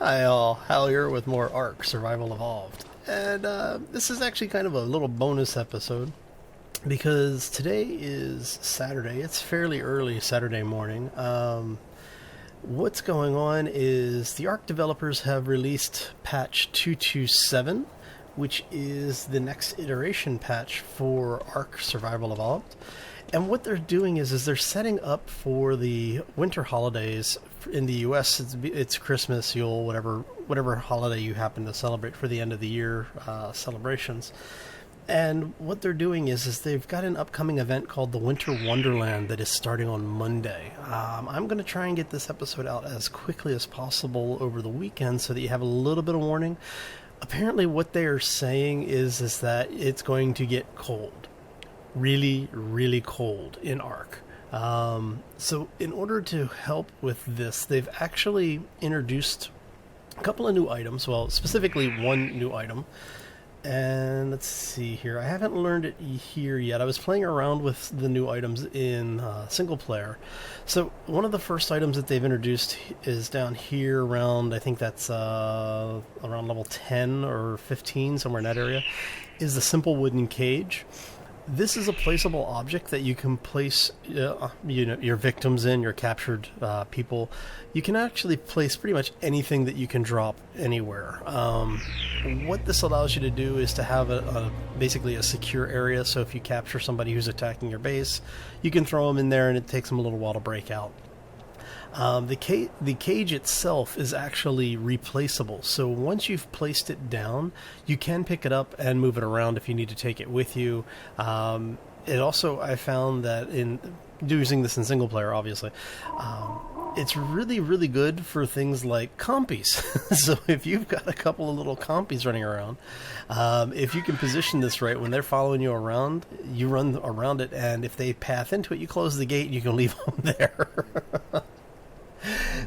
Hi all, Hal here with more ARK Survival Evolved. And this is actually kind of a little bonus episode because today is Saturday. It's fairly early Saturday morning. What's going on is the ARK developers have released patch 227, which is the next iteration patch for ARK Survival Evolved. And what they're doing is they're setting up for the winter holidays in the U.S. It's Christmas, Yule, whatever holiday you happen to celebrate for the end of the year celebrations. And what they're doing is they've got an upcoming event called the Winter Wonderland that is starting on Monday. I'm going to try and get this episode out as quickly as possible over the weekend so that you have a little bit of warning. Apparently what they are saying is that it's going to get cold. Really, really cold in ARK. So in order to help with this, they've actually introduced a couple of new items. Well, specifically one new item. And let's see here. I haven't learned it here yet. I was playing around with the new items in single player. So one of the first items that they've introduced is down here around, I think that's around level 10 or 15, somewhere in that area, is the simple wooden cage. This is a placeable object that you can place your victims in, your captured people. You can actually place pretty much anything that you can drop anywhere. What this allows you to do is to have basically a secure area, so if you capture somebody who's attacking your base, you can throw them in there and it takes them a little while to break out. The cage itself is actually replaceable, so once you've placed it down, you can pick it up and move it around if you need to take it with you. It also, I found that in using this in single player, obviously, it's really, really good for things like compies. So if you've got a couple of little compies running around, if you can position this right, when they're following you around, you run around it, and if they path into it, you close the gate and you can leave them there.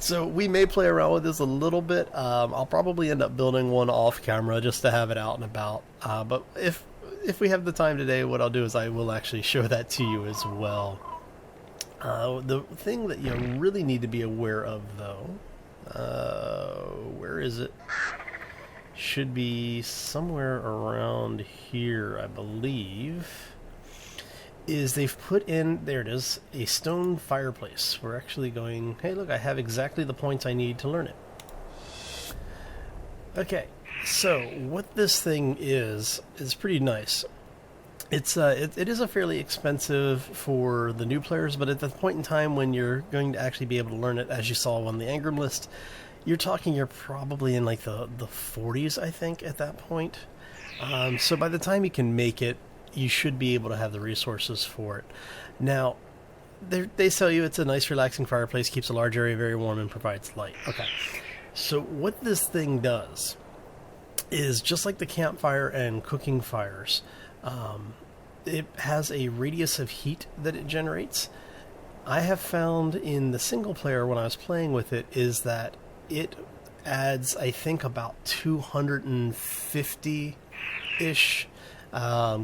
So we may play around with this a little bit. I'll probably end up building one off camera just to have it out and about. But if we have the time today, what I'll do is I will actually show that to you as well. The thing that you really need to be aware of, though, where is it? Should be somewhere around here, I believe. Is they've put in, there it is, a stone fireplace. We're actually going, hey look, I have exactly the points I need to learn it. Okay, so what this thing is pretty nice. It is a fairly expensive for the new players, but at the point in time when you're going to actually be able to learn it, as you saw on the Engram list, you're probably in like the 40s, I think, at that point. So by the time you can make it, you should be able to have the resources for it. Now, they tell you it's a nice relaxing fireplace, keeps a large area very warm, and provides light. Okay, so what this thing does is, just like the campfire and cooking fires, it has a radius of heat that it generates. I have found in the single player when I was playing with it is that it adds, I think, about 250-ish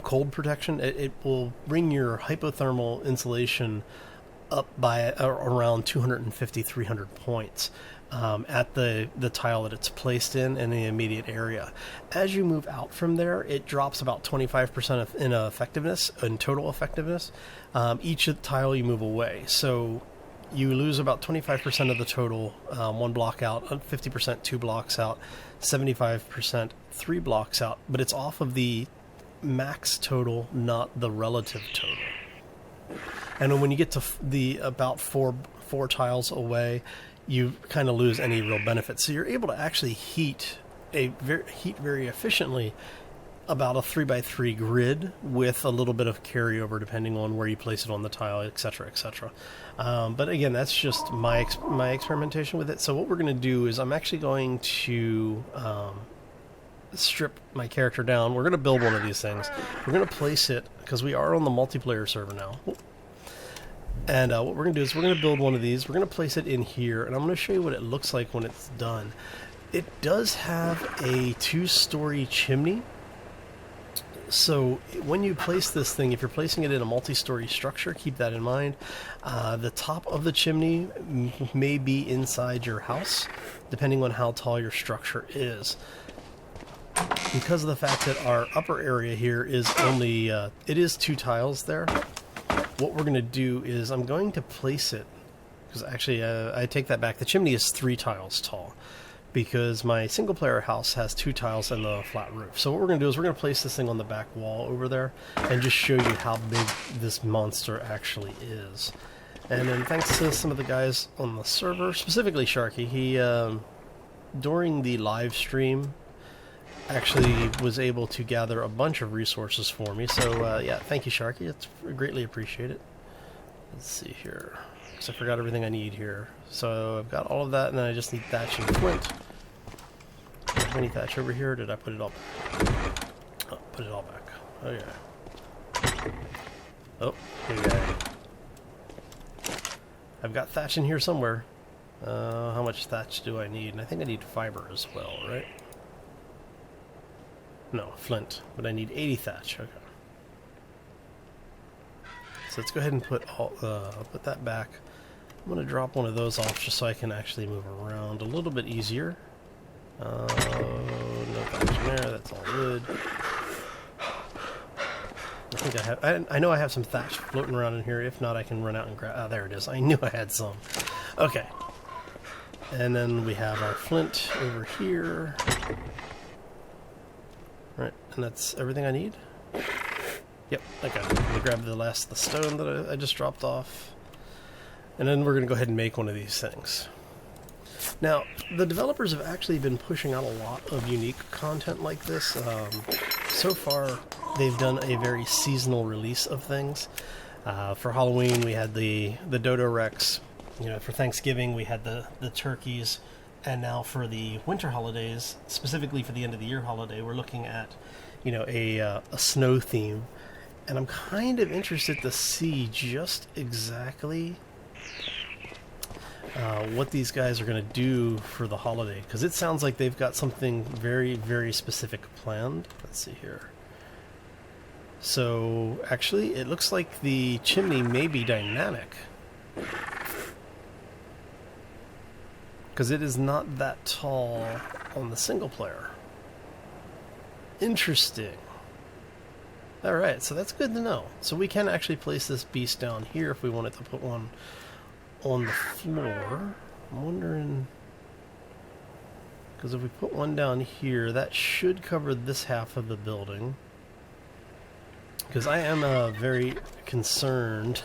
cold protection. It will bring your hypothermal insulation up by around 250-300 points at the tile that it's placed in the immediate area. As you move out from there, it drops about 25% in effectiveness, in total effectiveness, each tile you move away. So you lose about 25% of the total, one block out, 50% two blocks out, 75% three blocks out, but it's off of the max total, not the relative total. And when you get to the about four tiles away, you kind of lose any real benefit. So you're able to actually heat very efficiently about a 3x3 grid with a little bit of carryover depending on where you place it on the tile, etc., etc. But again, that's just my experimentation with it. So what we're going to do is I'm actually going to strip my character down. We're going to build one of these things. We're going to place it, because we are on the multiplayer server now. And what we're going to do is we're going to build one of these. We're going to place it in here, and I'm going to show you what it looks like when it's done. It does have a 2-story chimney. So when you place this thing, if you're placing it in a multi-story structure, keep that in mind. The top of the chimney may be inside your house, depending on how tall your structure is. Because of the fact that our upper area here is only, it is 2 tiles there, what we're going to do is I'm going to place it, because actually I take that back, the chimney is 3 tiles tall, because my single player house has 2 tiles and the flat roof. So what we're going to do is we're going to place this thing on the back wall over there and just show you how big this monster actually is. And then thanks to some of the guys on the server, specifically Sharky, he, during the live stream, actually was able to gather a bunch of resources for me. So yeah, thank you, Sharky. It's greatly appreciated. Let's see here. Because I forgot everything I need here. So I've got all of that, and then I just need thatch and flint. Do I have any thatch over here? Did I put it all? Oh, put it all back. Oh yeah. Oh, here we go. I've got thatch in here somewhere. How much thatch do I need? And I think I need fiber as well, right? No, flint, but I need 80 thatch. Okay. So let's go ahead and put put that back. I'm going to drop one of those off just so I can actually move around a little bit easier. No thatch in there. That's all good. I think I have. I know I have some thatch floating around in here. If not, I can run out and grab. Ah, there it is. I knew I had some. Okay. And then we have our flint over here. Right, and that's everything I need? Yep, okay. I'm going to grab the last of the stone that I just dropped off. And then we're going to go ahead and make one of these things. Now, the developers have actually been pushing out a lot of unique content like this. So far, they've done a very seasonal release of things. For Halloween, we had the Dodo Rex. You know, for Thanksgiving, we had the turkeys. And now for the winter holidays, specifically for the end of the year holiday, we're looking at, you know, a snow theme. And I'm kind of interested to see just exactly what these guys are going to do for the holiday. Because it sounds like they've got something very, very specific planned. Let's see here. So, actually, it looks like the chimney may be dynamic. Because it is not that tall on the single player. Interesting. Alright, so that's good to know. So we can actually place this beast down here if we wanted to put one on the floor. I'm wondering... because if we put one down here, that should cover this half of the building. Because I am very concerned.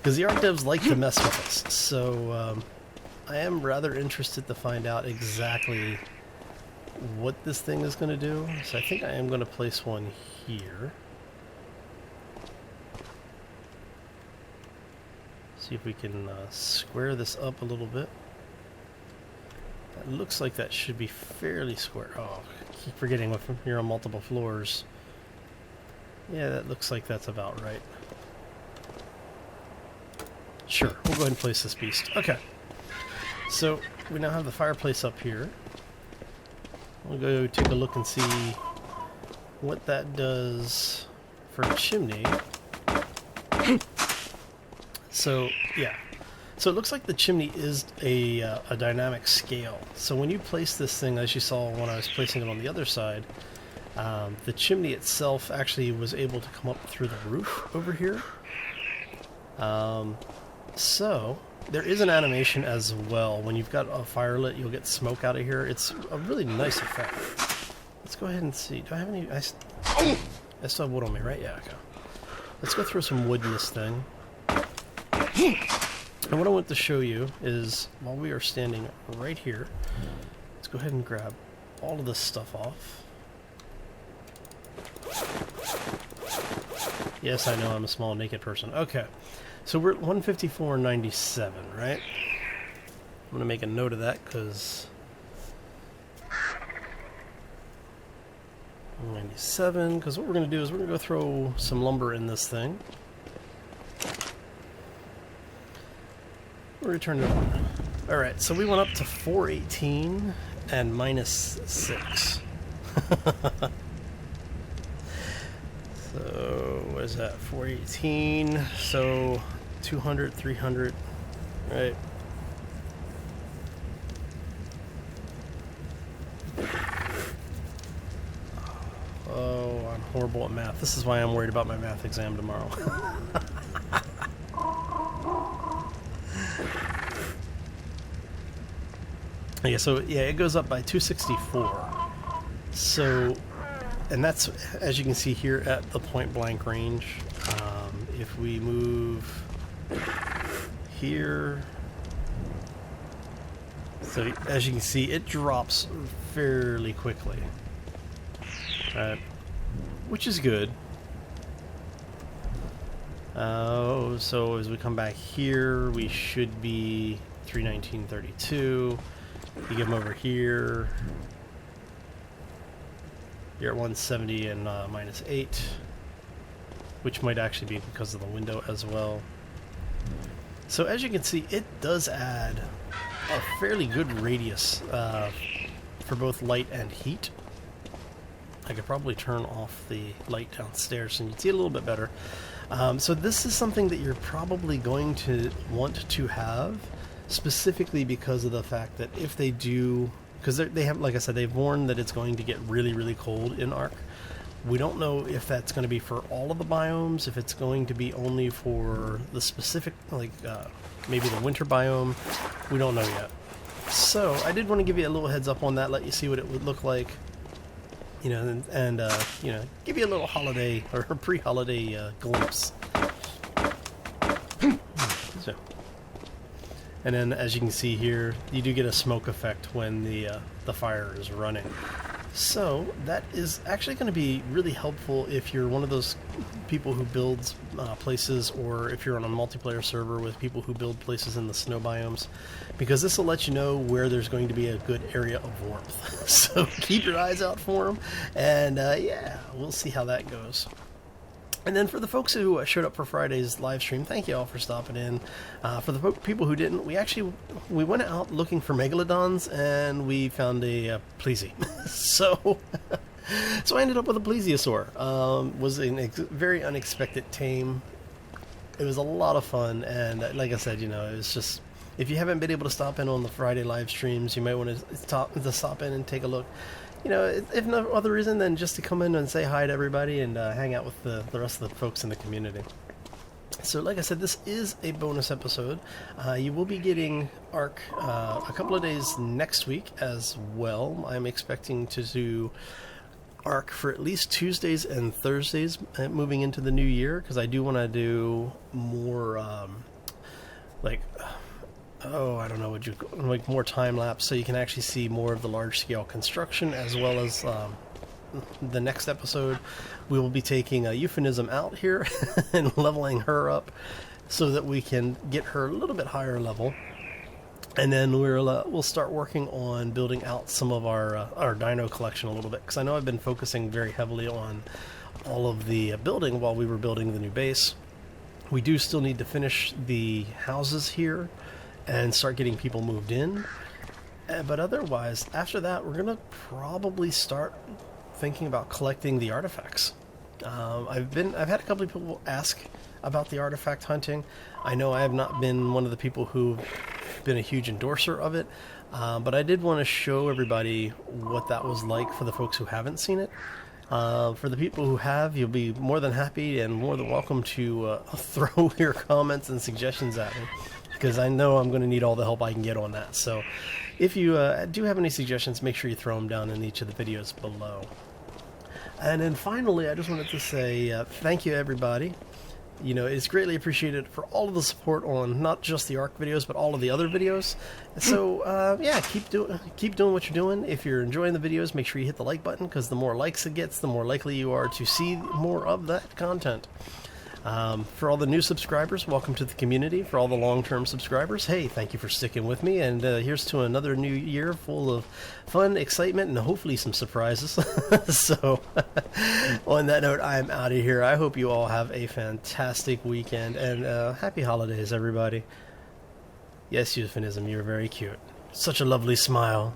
Because the ARK devs like to mess with us. So... I am rather interested to find out exactly what this thing is going to do. So I think I am going to place one here. See if we can square this up a little bit. That looks like that should be fairly square. Oh, I keep forgetting what you're on multiple floors. Yeah, that looks like that's about right. Sure, we'll go ahead and place this beast. Okay. So, we now have the fireplace up here. We'll go take a look and see what that does for a chimney. So, yeah. So it looks like the chimney is a dynamic scale. So when you place this thing, as you saw when I was placing it on the other side, the chimney itself actually was able to come up through the roof over here. So... there is an animation as well. When you've got a fire lit, you'll get smoke out of here. It's a really nice effect. Let's go ahead and see. Do I have any... I still have wood on me, right? Yeah, okay. Let's go throw some wood in this thing. And what I want to show you is, while we are standing right here, let's go ahead and grab all of this stuff off. Yes, I know I'm a small naked person. Okay. So we're at 154.97, right? I'm going to make a note of that because 97, because what we're going to do is we're going to go throw some lumber in this thing. We're going to turn it on. Alright, so we went up to 418 and minus 6. So what is that? 418. So 200, 300, right? Oh, I'm horrible at math. This is why I'm worried about my math exam tomorrow. Yeah, so yeah, it goes up by 264. So, and that's, as you can see here at the point blank range. If we move here, so as you can see, it drops fairly quickly, which is good. So as we come back here, we should be 319.32. You get them over here, you're at 170 and -8, which might actually be because of the window as well. So as you can see, it does add a fairly good radius for both light and heat. I could probably turn off the light downstairs and you'd see it a little bit better. So this is something that you're probably going to want to have, specifically because of the fact that if they do, because they have, like I said, they've warned that it's going to get really, really cold in ARK. We don't know if that's going to be for all of the biomes, if it's going to be only for the specific, like maybe the winter biome. We don't know yet. So I did want to give you a little heads up on that, let you see what it would look like, you know, and you know, give you a little holiday or pre-holiday glimpse. So, and then as you can see here, you do get a smoke effect when the fire is running. So that is actually going to be really helpful if you're one of those people who builds places, or if you're on a multiplayer server with people who build places in the snow biomes, because this will let you know where there's going to be a good area of warmth. So keep your eyes out for them, and yeah, we'll see how that goes. And then for the folks who showed up for Friday's live stream, thank you all for stopping in. For the people who didn't, we went out looking for megalodons and we found a plesie. So I ended up with a plesiosaur. Was a very unexpected tame. It was a lot of fun, and like I said, you know, it was just, if you haven't been able to stop in on the Friday live streams, you might want to stop in and take a look. You know, if no other reason than just to come in and say hi to everybody and hang out with the rest of the folks in the community. So like I said, this is a bonus episode. You will be getting ARK a couple of days next week as well. I'm expecting to do ARK for at least Tuesdays and Thursdays moving into the new year, because I do want to do more I don't know, would you like more time lapse, so you can actually see more of the large scale construction, as well as the next episode we will be taking a euphemism out here and leveling her up so that we can get her a little bit higher level, and then we'll start working on building out some of our dino collection a little bit, because I know I've been focusing very heavily on all of the building while we were building the new base. We do still need to finish the houses here and start getting people moved in, but otherwise after that we're gonna probably start thinking about collecting the artifacts. I've had a couple of people ask about the artifact hunting. I know I have not been one of the people who've been a huge endorser of it, but I did want to show everybody what that was like for the folks who haven't seen it. For the people who have, you'll be more than happy and more than welcome to throw your comments and suggestions at me, because I know I'm going to need all the help I can get on that. So if you do have any suggestions, make sure you throw them down in each of the videos below. And then finally, I just wanted to say thank you, everybody. You know, it's greatly appreciated for all of the support on not just the ARK videos, but all of the other videos. So yeah, keep doing what you're doing. If you're enjoying the videos, make sure you hit the like button, because the more likes it gets, the more likely you are to see more of that content. For all the new subscribers, welcome to the community. For all the long-term subscribers, hey, thank you for sticking with me, and here's to another new year full of fun, excitement, and hopefully some surprises. So on that note, I'm out of here. I hope you all have a fantastic weekend, and happy holidays, everybody. Yes, euphemism, you're very cute. Such a lovely smile.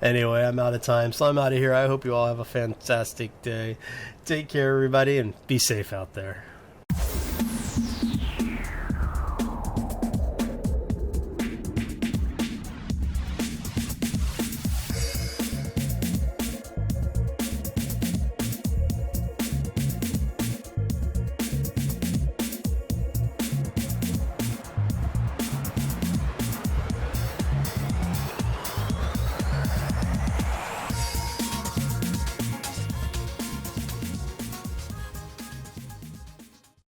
Anyway, I'm out of time, so I'm out of here. I hope you all have a fantastic day. Take care, everybody, and be safe out there.